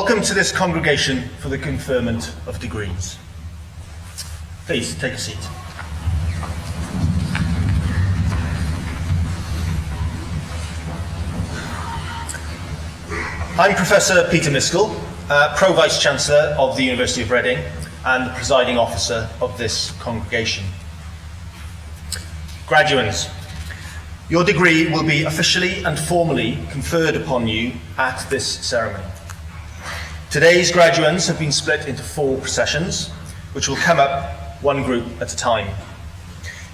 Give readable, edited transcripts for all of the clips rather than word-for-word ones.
Welcome to this congregation for the conferment of degrees. Please take a seat. I'm Professor Peter Miskell, Pro-Vice Chancellor of the University of Reading and the presiding officer of this congregation. Graduands, your degree will be officially and formally conferred upon you at this ceremony. Today's graduands have been split into 4 processions, which will come up one group at a time.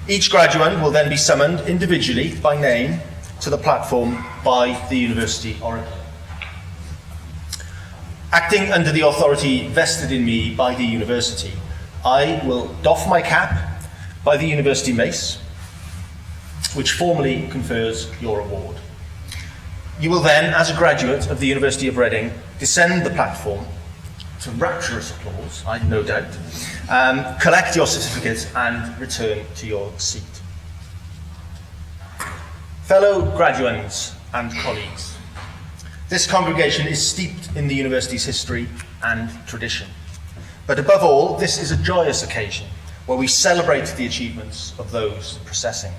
Each graduand will then be summoned individually by name to the platform by the University Oracle. Acting under the authority vested in me by the University, I will doff my cap by the University Mace, which formally confers your award. You will then, as a graduate of the University of Reading, descend the platform to rapturous applause, I have no doubt, collect your certificate and return to your seat. Fellow graduands and colleagues, this congregation is steeped in the university's history and tradition. But above all, this is a joyous occasion where we celebrate the achievements of those processing.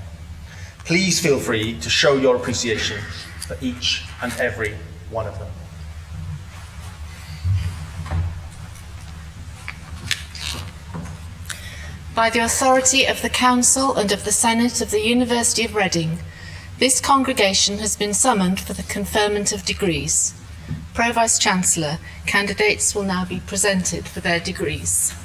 Please feel free to show your appreciation for each and every one of them. By the authority of the Council and of the Senate of the University of Reading, this congregation has been summoned for the conferment of degrees. Pro-Vice Chancellor, candidates will now be presented for their degrees.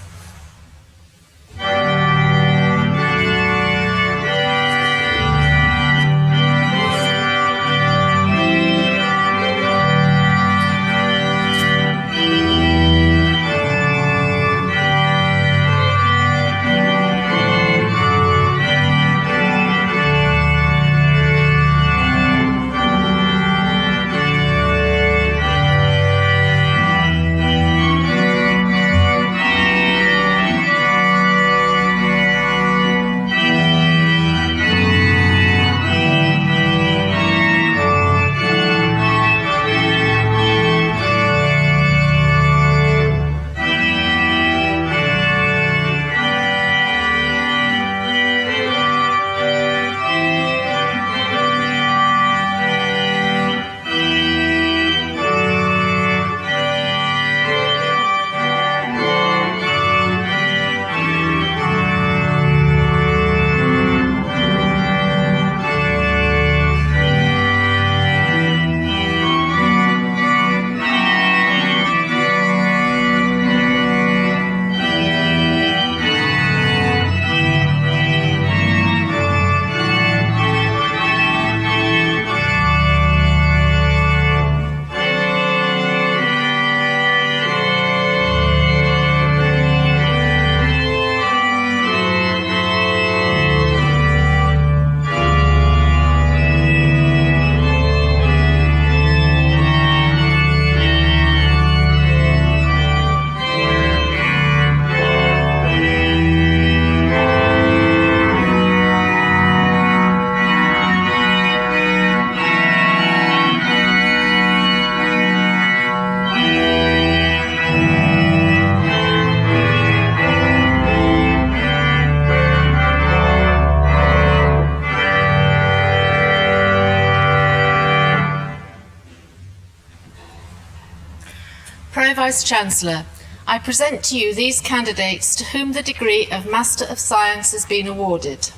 Vice-Chancellor, I present to you these candidates to whom the degree of Master of Science has been awarded.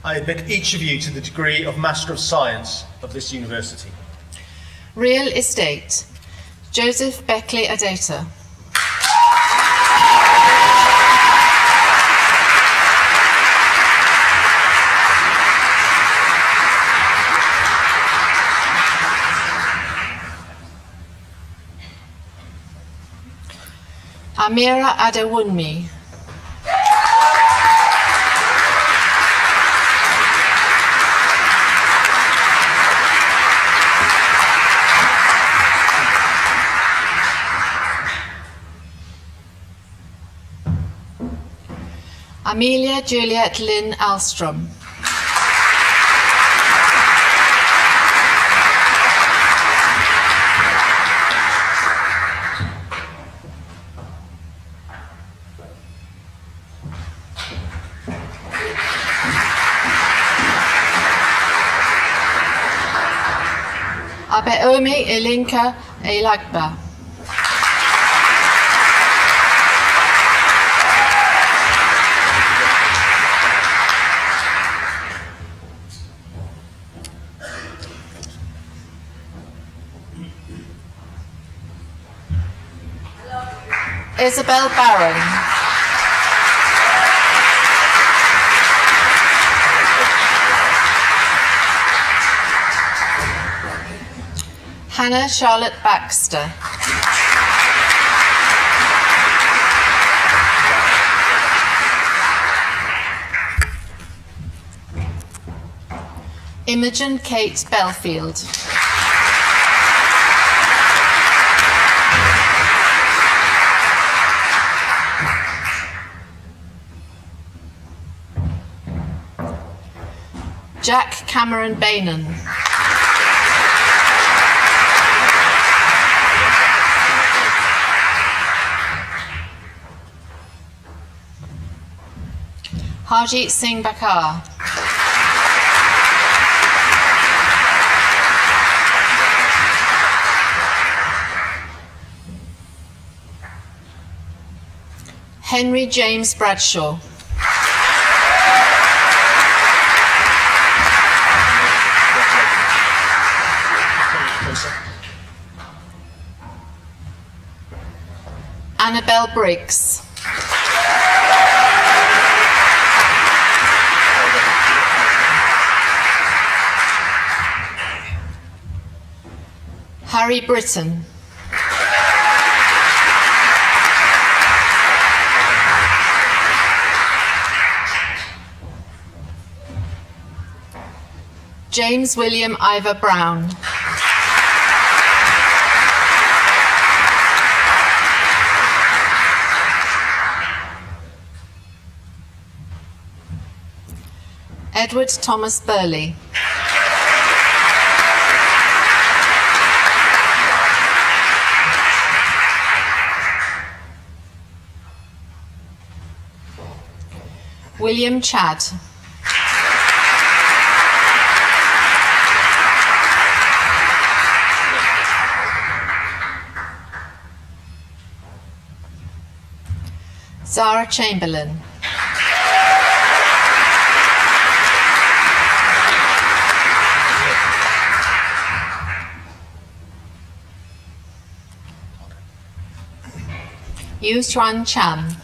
I admit each of you to the degree of Master of Science of this university. Real Estate, Joseph Beckley Adeta. Amira Adewunmi. Amelia Juliet Lynn Alstrom. Abeomi Ilinka Elagba. Isabel Barron. Hannah Charlotte Baxter. Imogen Kate Belfield. Jack Cameron Bainan. Harjeet Singh Bakar. Henry James Bradshaw. Annabelle Briggs. Harry Britton. James William Ivor Brown. Edward Thomas Burley. William Chadd. Zara Chamberlain. Yu Chuan Chan.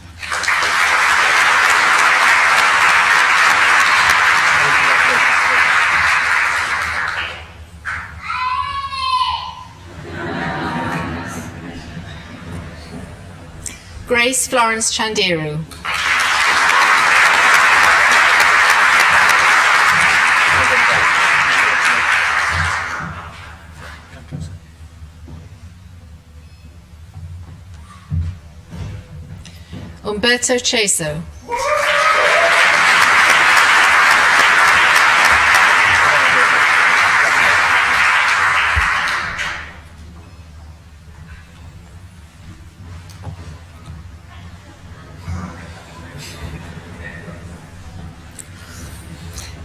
Grace Florence Chandiru. Umberto Cheso.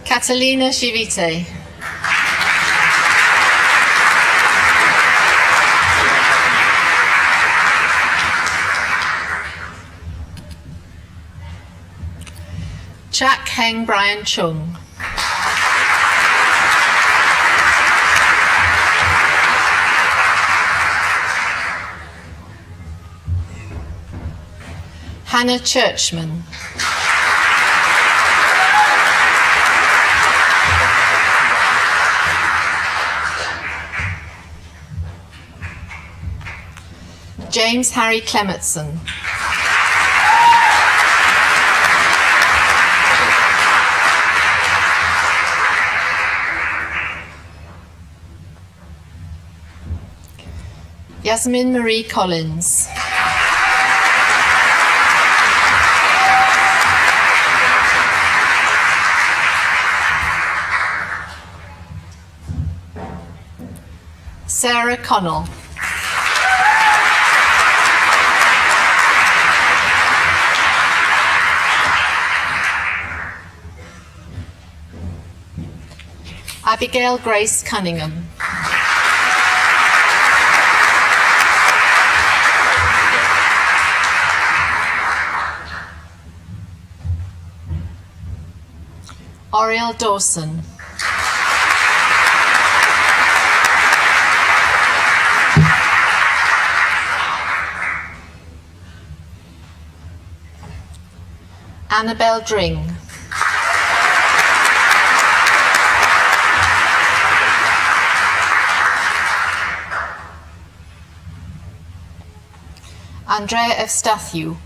Catalina Chivite. Chak Heng Brian Chung. Hannah Churchman. James Harry Clemetson. Yasmin Marie Collins. Sarah Connell. Abigail Grace Cunningham. Oriel Dawson. Annabel Dring. Andrea Eustathiou.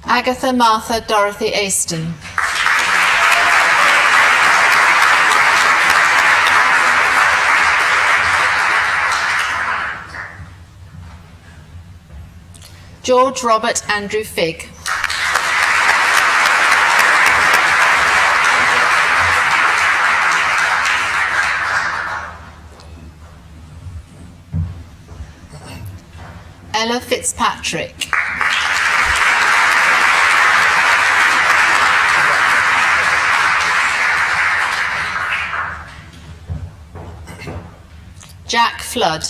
Agatha Martha Dorothy Aston. George Robert Andrew Figg. Ella Fitzpatrick. Jack Flood.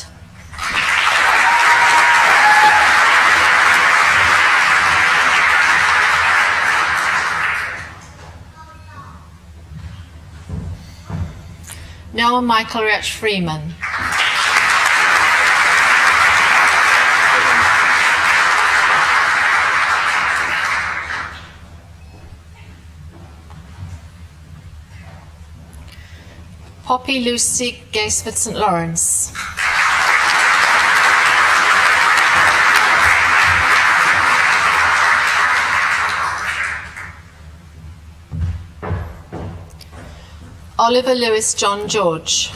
Noah Michael Rich Freeman. Poppy Lucy Gaisford St Lawrence. Oliver Lewis John George.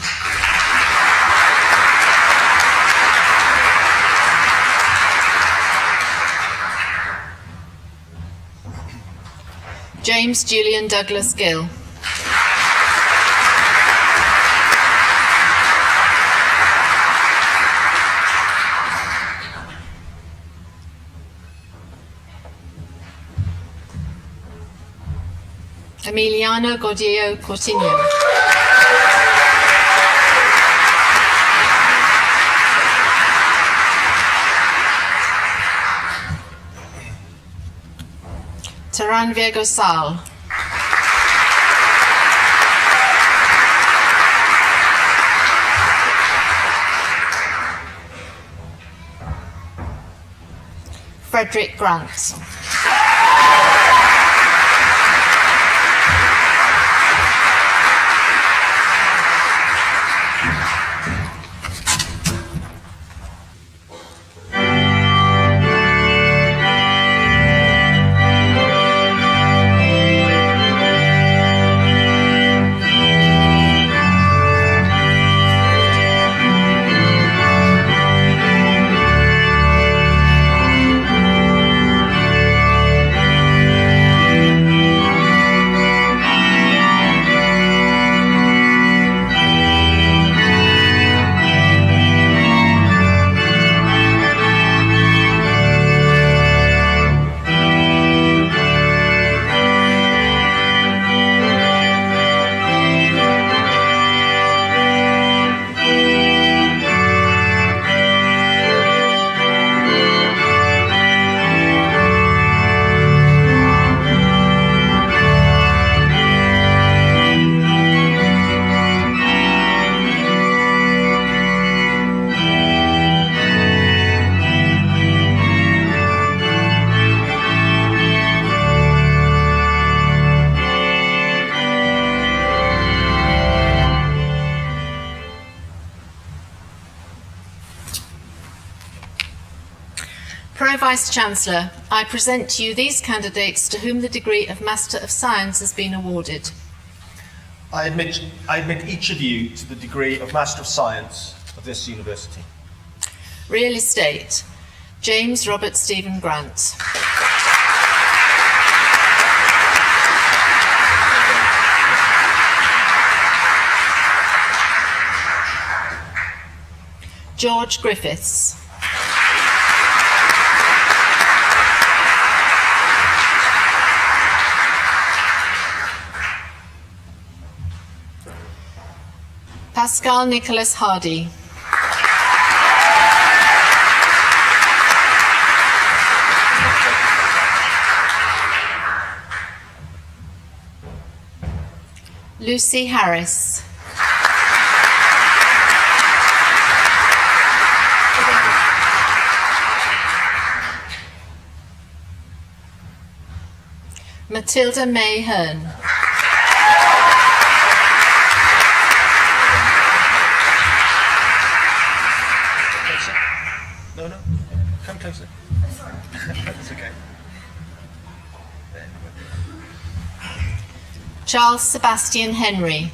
James Julian Douglas Gill. Emiliano Gordillo Coutinho. Taranvia Gosal. Frederick Grant. Pro-Vice-Chancellor, I present to you these candidates to whom the degree of Master of Science has been awarded. I admit each of you to the degree of Master of Science of this university. Real Estate, James Robert Stephen Grant. George Griffiths. Pascal Nicholas Hardy. Lucy Harris. Matilda May Hearn. No, no. Come closer. That's okay. Charles Sebastian Henry.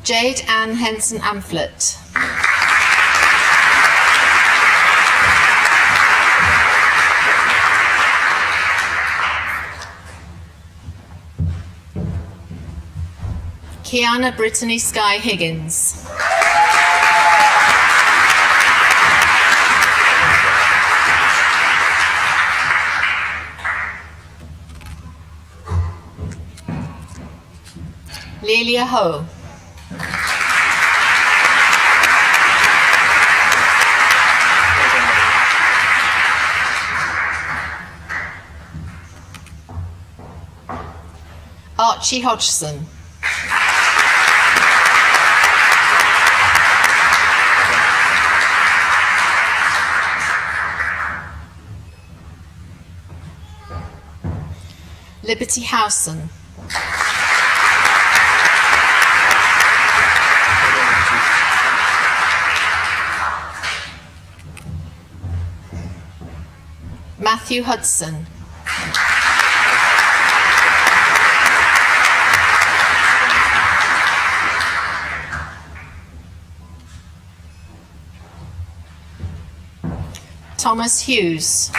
Jade Ann Henson Amphlett. Kiana Brittany Sky Higgins. Lelia Ho. Archie Hodgson. Liberty Howson. Matthew Hudson. Thomas Hughes.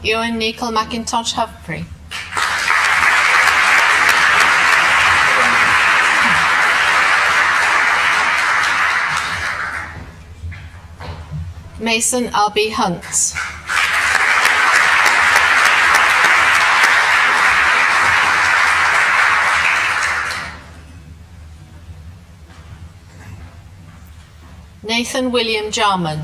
Ewan Nicol McIntosh Humphrey. Mason Albie Hunt. Nathan William Jarman.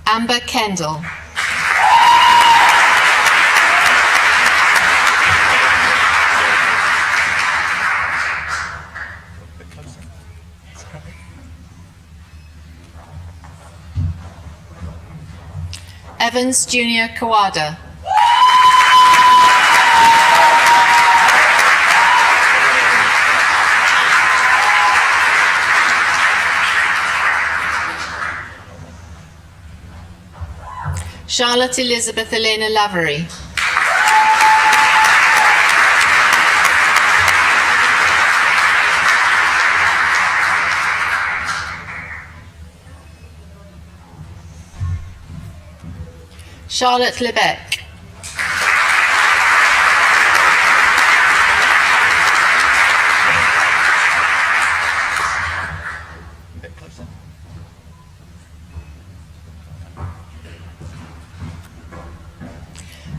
Amber Kendall. Evans Junior Kawada. Charlotte Elizabeth Elena Lavery. Charlotte Lebec.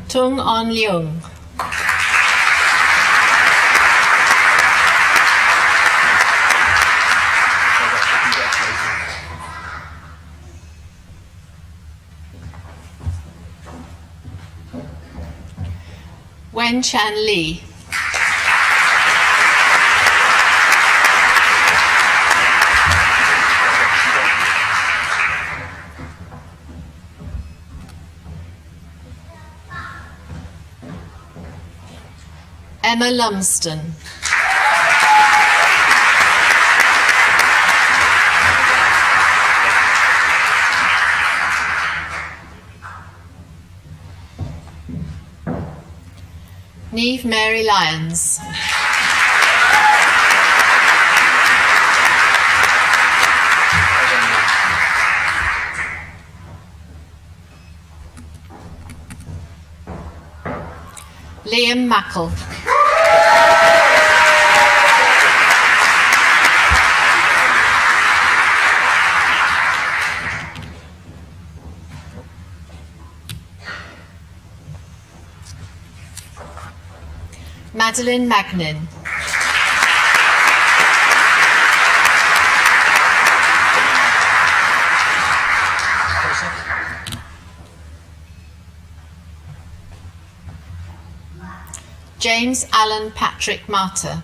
Tung On Leung. Wen Chan Lee. Emma Lumsden. Neve Mary Lyons. Liam Mackle. Madeline Magnin. James Allen Patrick Martyr.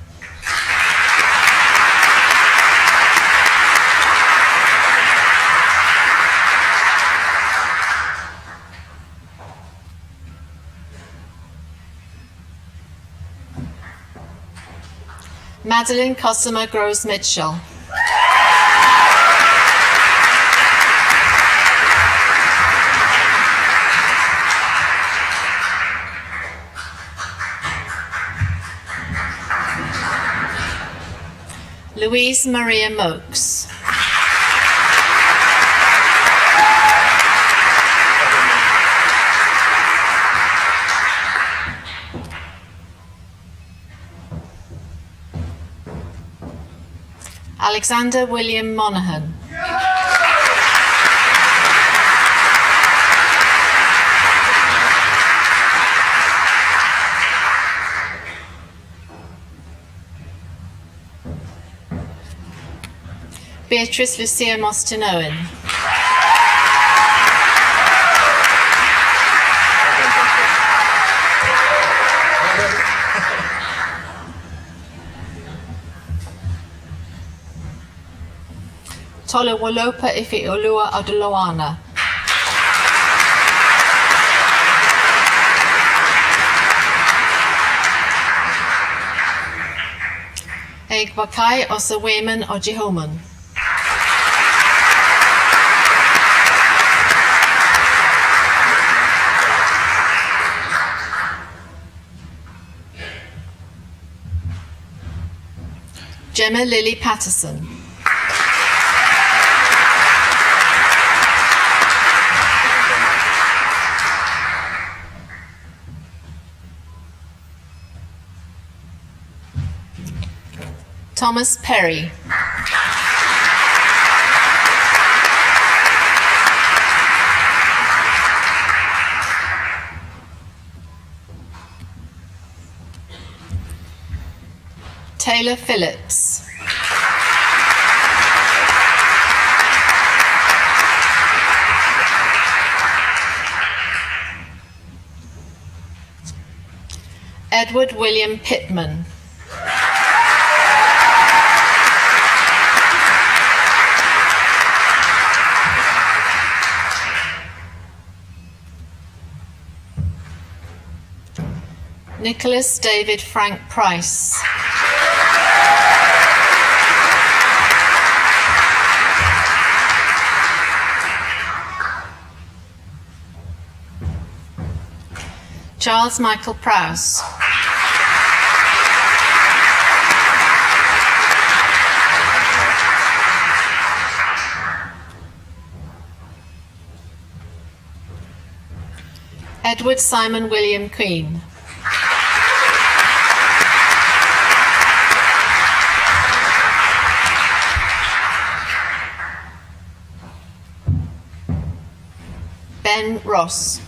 Madeline Cosima Groves Mitchell. Louise Maria Mokes. Alexander William Monaghan. Beatrice Lucia Mostyn Owen. Tolewalopa Ifi Olua Odoloana. Egbakai Osaweman Ojihoman. Gemma Lily Patterson. Thomas Perry. Taylor Phillips. Edward William Pittman. Nicholas David Frank Price. Charles Michael Prowse. Edward Simon William Queen. Ben Ross.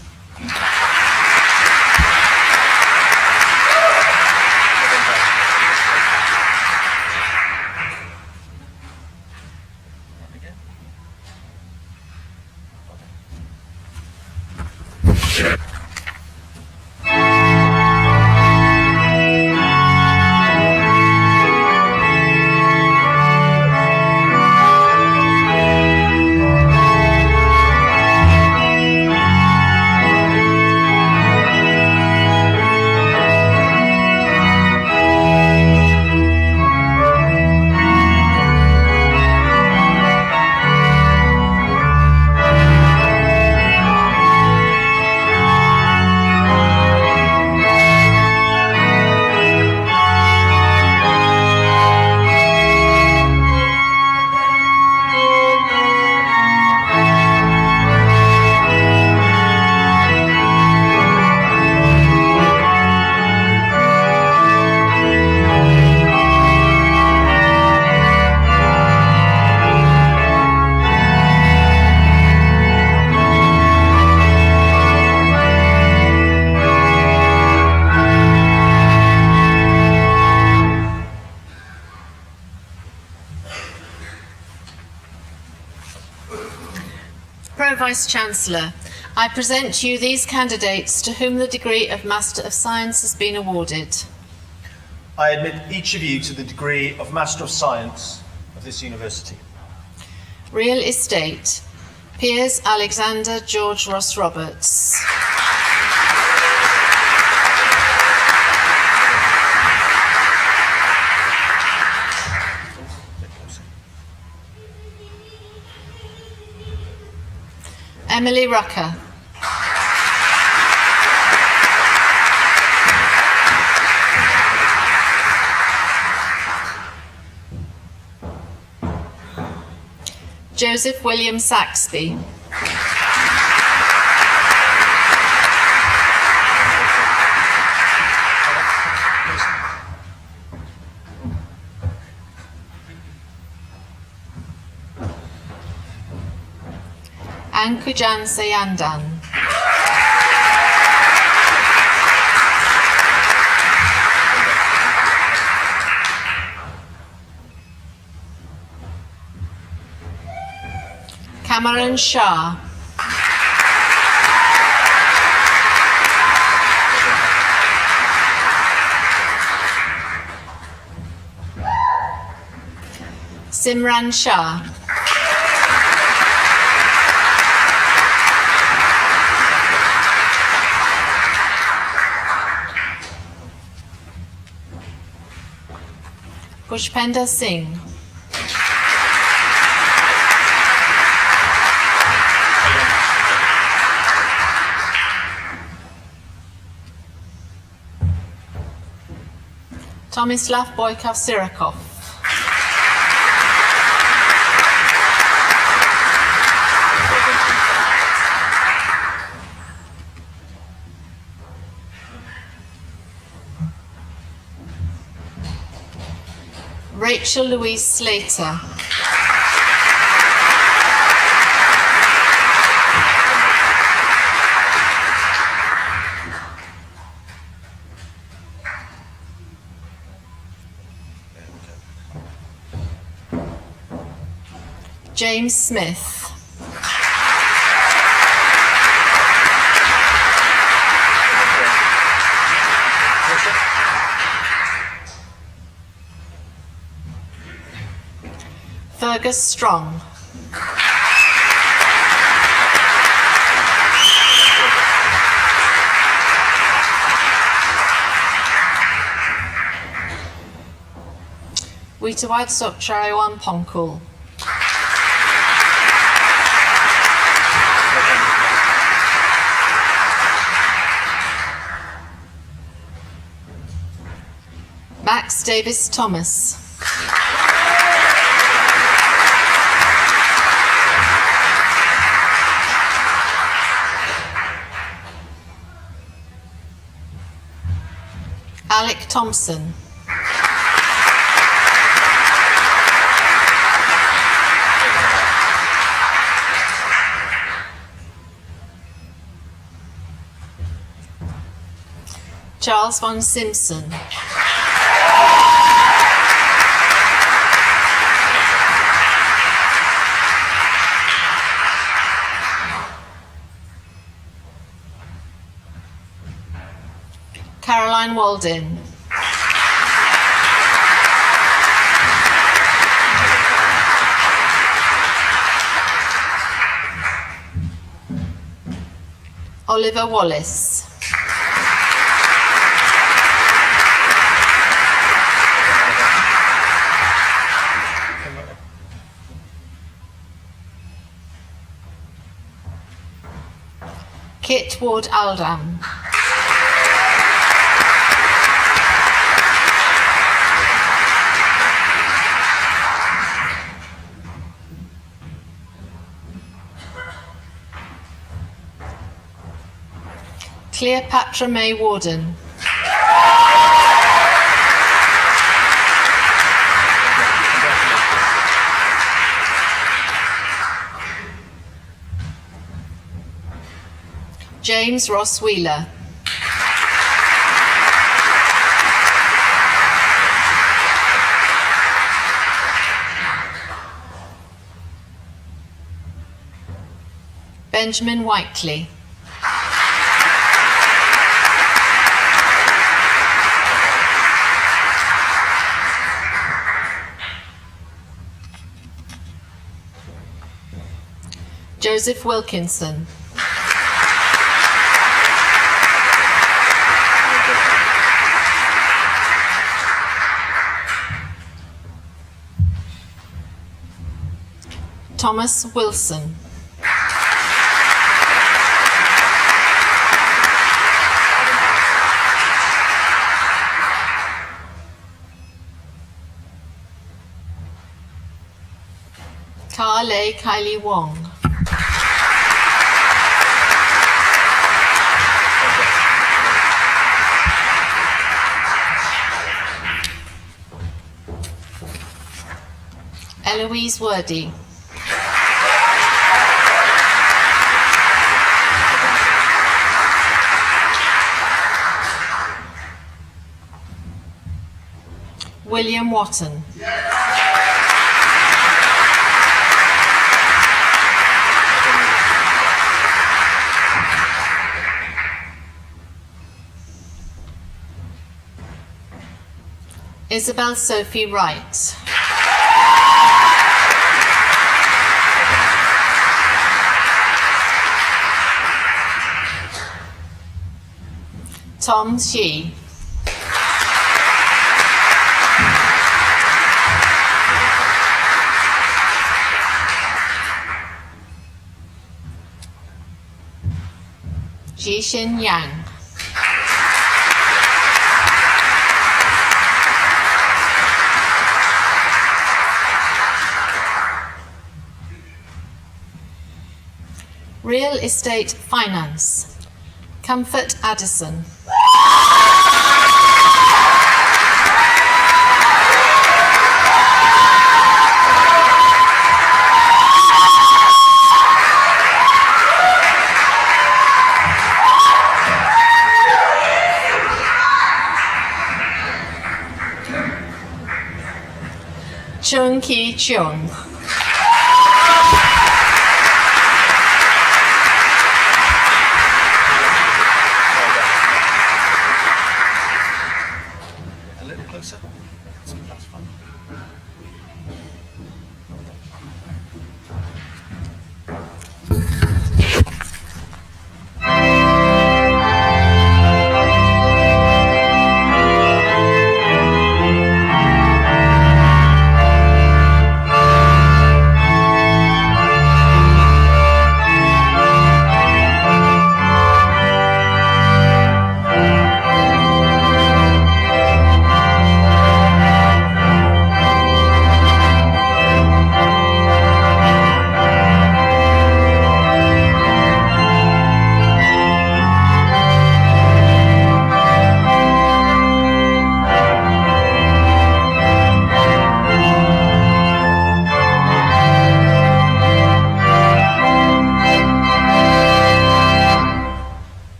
Pro-Vice-Chancellor, I present to you these candidates to whom the degree of Master of Science has been awarded. I admit each of you to the degree of Master of Science of this university. Real Estate, Piers Alexander George Ross Roberts. Emily Rucker. Joseph William Saxby. Ankujan Sayandan. Cameron Shah. Simran Shah. Pushpender Singh. Tomislav Boykov-Sirakov. Rachel Louise Slater. James Smith. Fergus Strong. Witawad Sokcharawan Ponkul. Max Davis Thomas. Alec Thompson. Charles von Simpson. Caroline Walden. Oliver Wallace. Kit Ward Aldam. Cleopatra May Warden. James Ross Wheeler. Benjamin Whiteley. Joseph Wilkinson. Thomas Wilson. Ka-Lei Kylie Wong. Eloise Wordy. William Watton. Isabel Sophie Wright. Tom Shi. Jixin Yang. Real Estate Finance. Comfort Addison. Chung Ki Chung. A little closer. That's fine.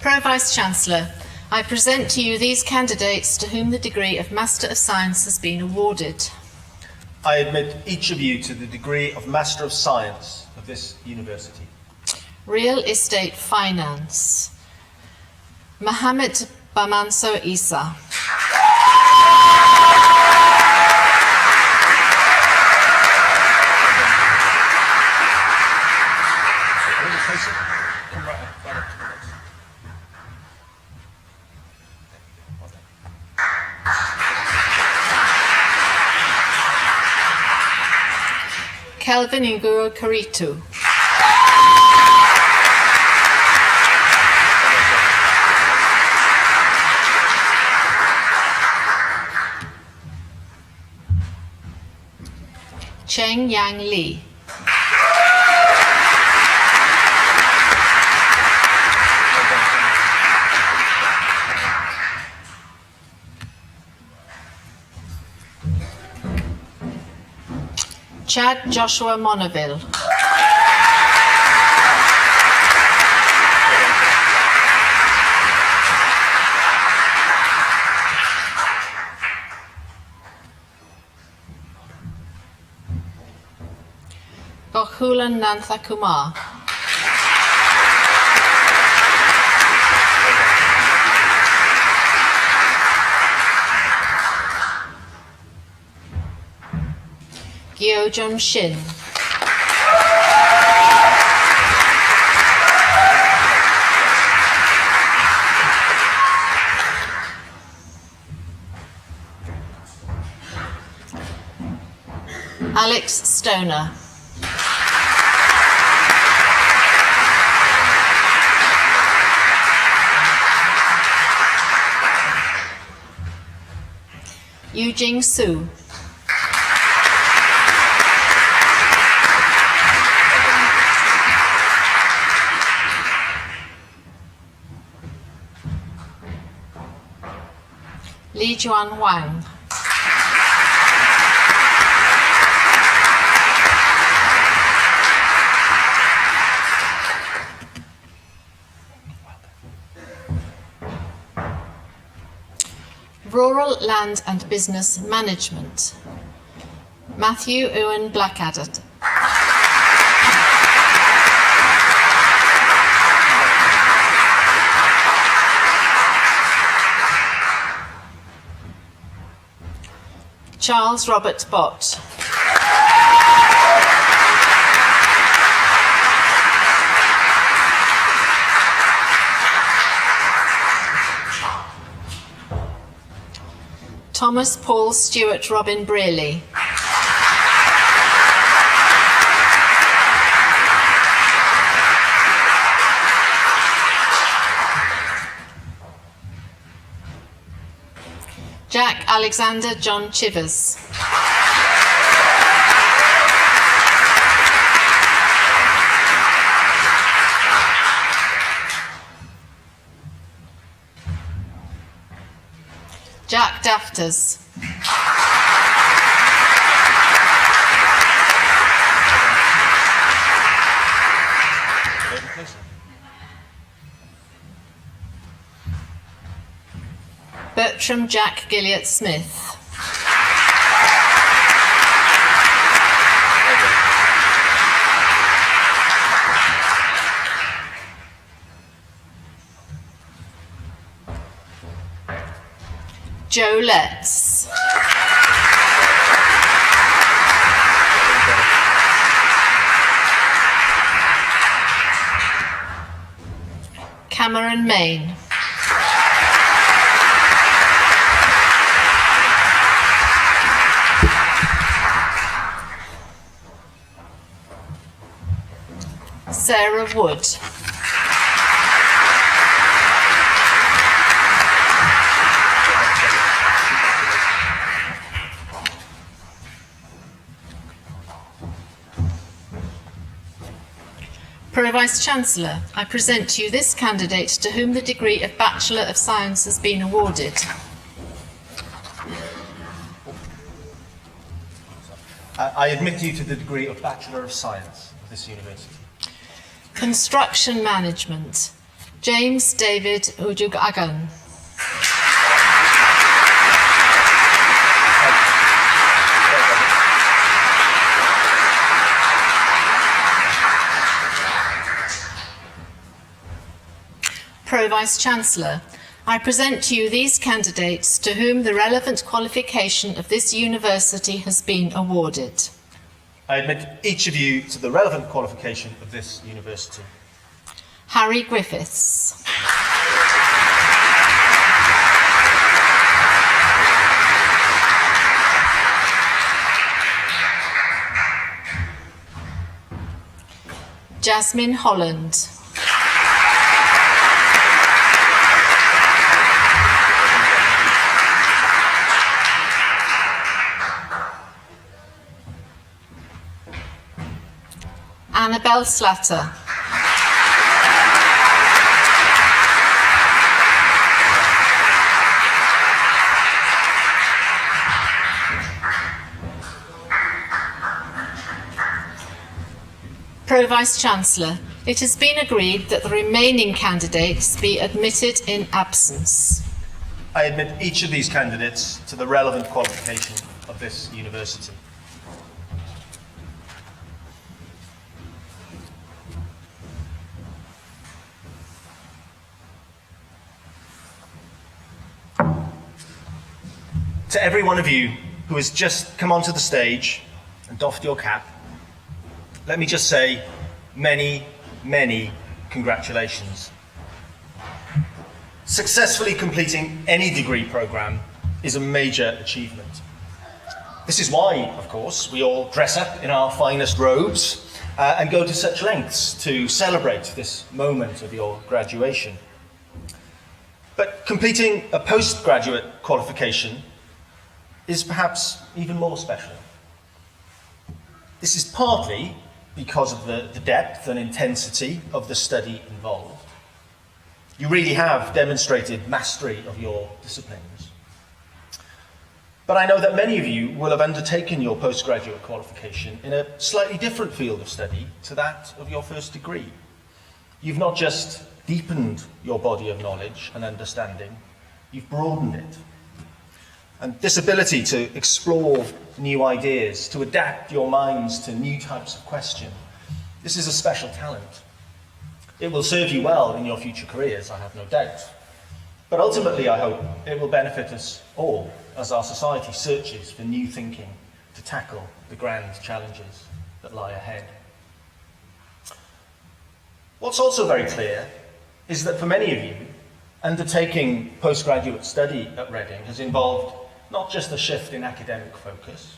Pro-Vice-Chancellor, I present to you these candidates to whom the degree of Master of Science has been awarded. I admit each of you to the degree of Master of Science of this university. Real Estate Finance. Mohammed Bamanso Isa. A little closer. Come right up to the next. Well done. Kelvin Inguro Karitu. Cheng Yang Li. Chad Joshua Monaville. Hulan Nantha Kumar. Gyojun Shin. Alex Stoner. Eugene Su. Li Juan Wang. Rural Land and Business Management. Matthew Owen Blackadder. Charles Robert Bott. Thomas Paul Stewart Robin Brearley. Jack Alexander John Chivers. Jack Dafters. Bertram Jack Gilliat Smith. Joe Letts. Cameron Main. Sarah Wood. Pro-Vice-Chancellor, I present to you this candidate to whom the degree of Bachelor of Science has been awarded. I admit you to the degree of Bachelor of Science of this university. Construction Management, James David Ujugagan. Pro-Vice-Chancellor, I present to you these candidates to whom the relevant qualification of this university has been awarded. I admit each of you to the relevant qualification of this university. Harry Griffiths. Jasmine Holland. Annabelle Slatter. Pro-Vice-Chancellor, it has been agreed that the remaining candidates be admitted in absence. I admit each of these candidates to the relevant qualification of this university. to every one of you who has just come onto the stage and doffed your cap, let me just say many, many congratulations. Successfully completing any degree programme is a major achievement. This is why, of course, we all dress up in our finest robes and go to such lengths to celebrate this moment of your graduation. But completing a postgraduate qualification is perhaps even more special. This is partly because of the depth and intensity of the study involved. You really have demonstrated mastery of your disciplines. But I know that many of you will have undertaken your postgraduate qualification in a slightly different field of study to that of your first degree. You've not just deepened your body of knowledge and understanding, you've broadened it. And this ability to explore new ideas, to adapt your minds to new types of question, this is a special talent. It will serve you well in your future careers, I have no doubt. But ultimately, I hope it will benefit us all as our society searches for new thinking to tackle the grand challenges that lie ahead. What's also very clear is that for many of you, undertaking postgraduate study at Reading has involved not just a shift in academic focus,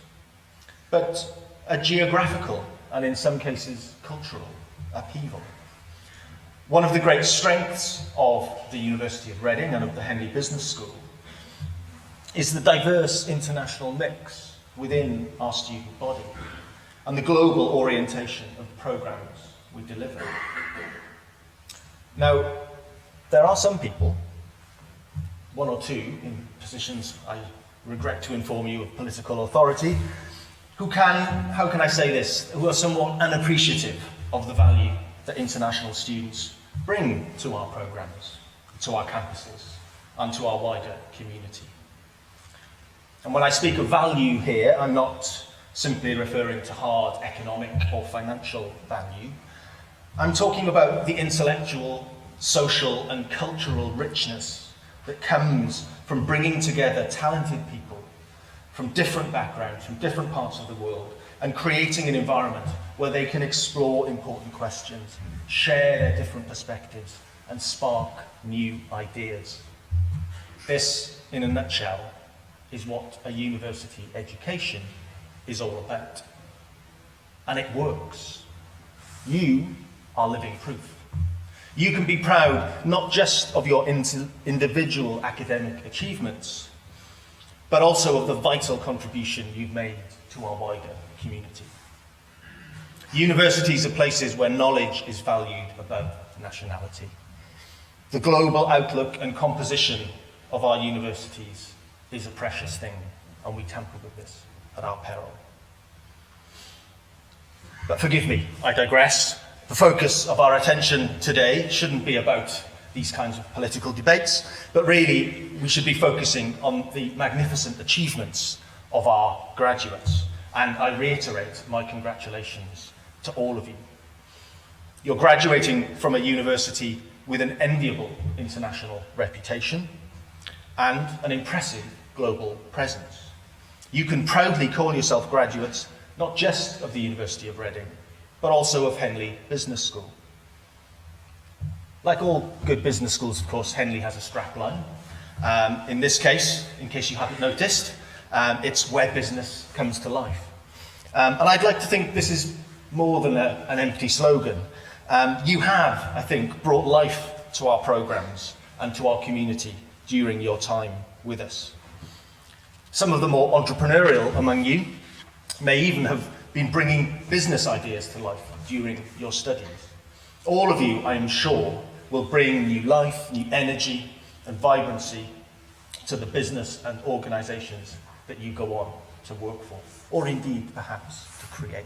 but a geographical and in some cases cultural upheaval. One of the great strengths of the University of Reading and of the Henley Business School is the diverse international mix within our student body and the global orientation of the programmes we deliver. Now, there are some people, one or two in positions, I regret to inform you, of political authority, who how can I say this, who are somewhat unappreciative of the value that international students bring to our programmes, to our campuses, and to our wider community. And when I speak of value here, I'm not simply referring to hard economic or financial value. I'm talking about the intellectual, social, and cultural richness that comes from bringing together talented people from different backgrounds, from different parts of the world, and creating an environment where they can explore important questions, share their different perspectives, and spark new ideas. This, in a nutshell, is what a university education is all about. And it works. You are living proof. You can be proud not just of your individual academic achievements, but also of the vital contribution you've made to our wider community. Universities are places where knowledge is valued above nationality. The global outlook and composition of our universities is a precious thing, and we tamper with this at our peril. But forgive me, I digress. The focus of our attention today shouldn't be about these kinds of political debates, but really we should be focusing on the magnificent achievements of our graduates. And I reiterate my congratulations to all of you. You're graduating from a university with an enviable international reputation and an impressive global presence. You can proudly call yourself graduates not just of the University of Reading, but also of Henley Business School. Like all good business schools, of course, Henley has a strapline. In this case, in case you haven't noticed, it's where business comes to life. And I'd like to think this is more than an empty slogan. You have, I think, brought life to our programmes and to our community during your time with us. Some of the more entrepreneurial among you may even have been bringing business ideas to life during your studies. All of you, I am sure, will bring new life, new energy and vibrancy to the business and organisations that you go on to work for, or indeed perhaps to create.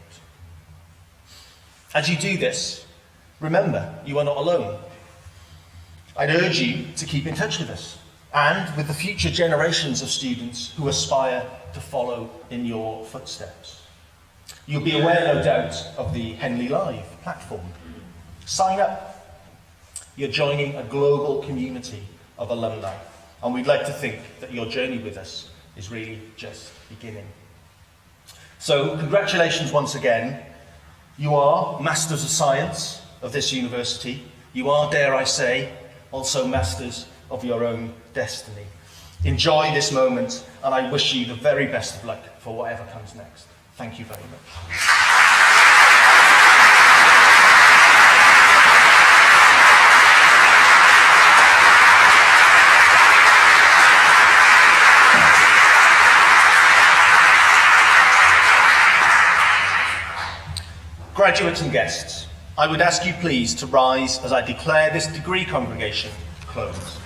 As you do this, remember, you are not alone. I'd urge you to keep in touch with us and with the future generations of students who aspire to follow in your footsteps. You'll be aware, no doubt, of the Henley Live platform. Sign up. You're joining a global community of alumni, and we'd like to think that your journey with us is really just beginning. So, congratulations once again. You are Masters of Science of this university. You are, dare I say, also masters of your own destiny. Enjoy this moment, and I wish you the very best of luck for whatever comes next. Thank you very much. Graduates and guests, I would ask you please to rise as I declare this degree congregation closed.